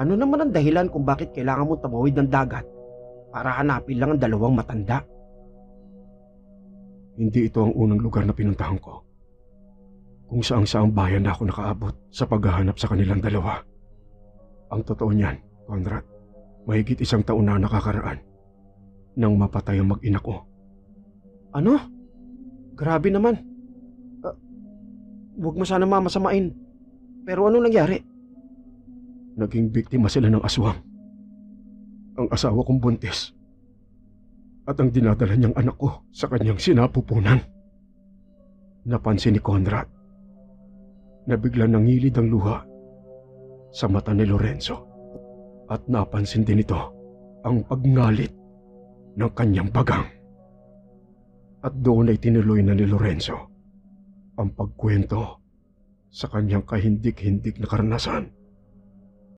Ano naman ang dahilan kung bakit kailangan mong tumawid ng dagat para hanapin lang ang dalawang matanda? Hindi ito ang unang lugar na pinuntahan ko. Kung saang bayan na ako nakaabot sa paghahanap sa kanilang dalawa. Ang totoo niyan, Conrad, mahigit 1 taon na nakakaraan nang mapatay ang mag-ina ko. Ano? Grabe naman. Huwag mo sana mamasamain. Pero ano nangyari? Naging biktima sila ng aswang. Ang asawa kong buntis. At ang dinadala niyang anak ko sa kanyang sinapupunan. Napansin ni Conrad na biglang nangilid ang luha sa mata ni Lorenzo. At napansin din ito ang pagngalit ng kanyang bagang. At doon ay tinuloy na ni Lorenzo ang pagkwento sa kanyang kahindik-hindik na karanasan.